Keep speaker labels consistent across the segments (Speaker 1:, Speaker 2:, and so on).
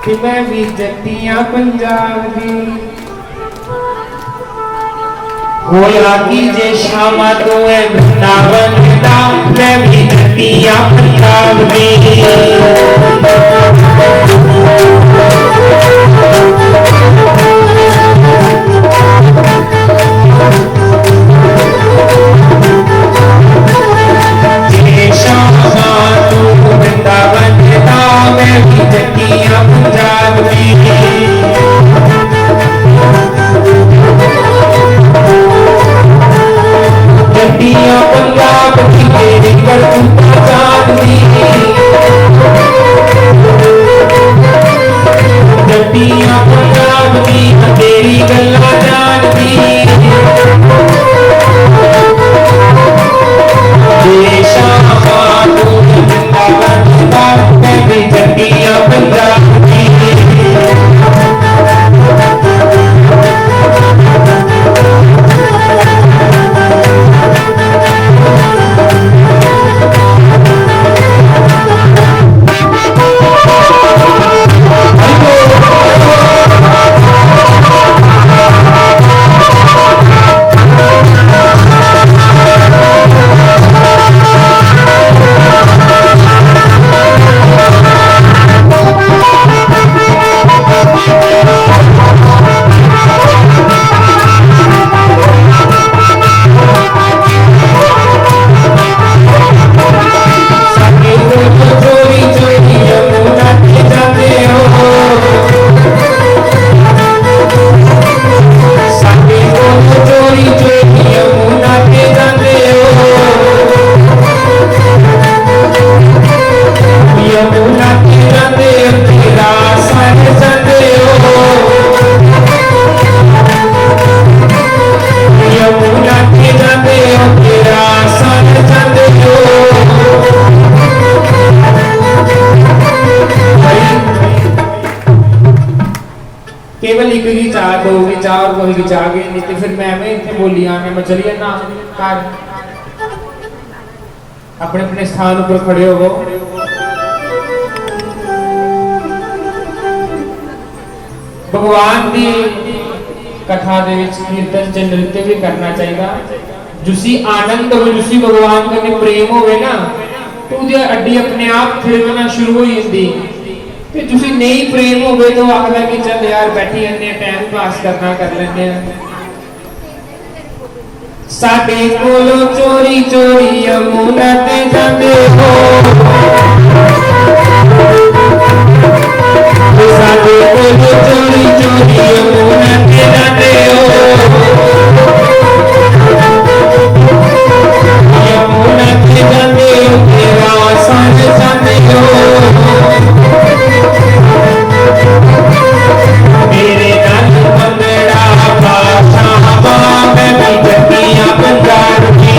Speaker 1: कि मैं भी जट्टियां पंजाब दी होया की जे शामा तो है वृंदावन दा मैं भी जट्टियां पंजाब दी केवल एक ही चाह दोगी चाह और कोई की चाह गई नहीं तो फिर मैं इतने बोली आने मैं चलिए ना कार अपने अपने स्थान पर खड़े हो भगवान की कथा दे विच कीर्तन च नृत्य भी करना चाहिए जुसी आनंद हो जुसी भगवान कने प्रेम होवे ना तो उदी अड्डी अपने आप थिरकना शुरू हो जाती ते तुसी नहीं प्रेम हो गए तो आखदा कि चल यार बैठी अन्ने टाइम पास करना कर लेंगे साडे कोलो चोरी चोरी यमुना ते जांदे हो साडे कोलो चोरी चोरी यमुना ते जांदे हो यमुना ते जांदे हो तेरा संग जांदे हो मेरे नाल मंगड़ा पाशावा मैं भी जट्टियां पंजाब की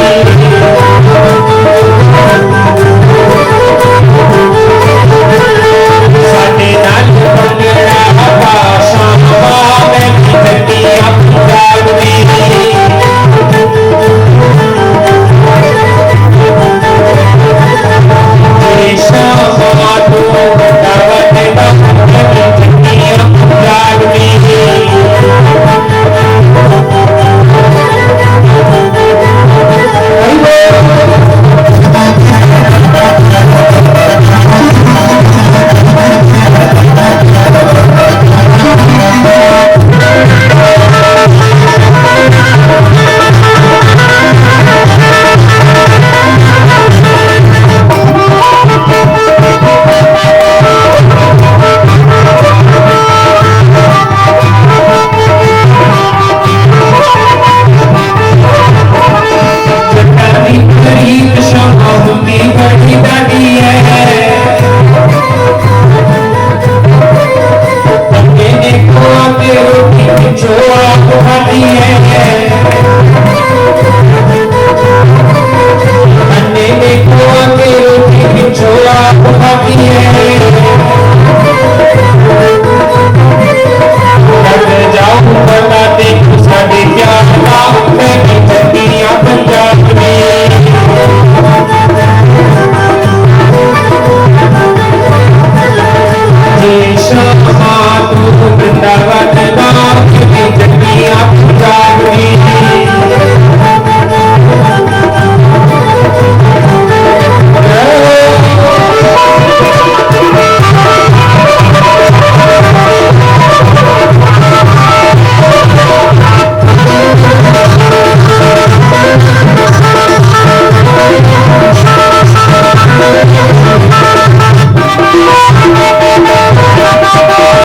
Speaker 1: श्यामा तू वृंदावन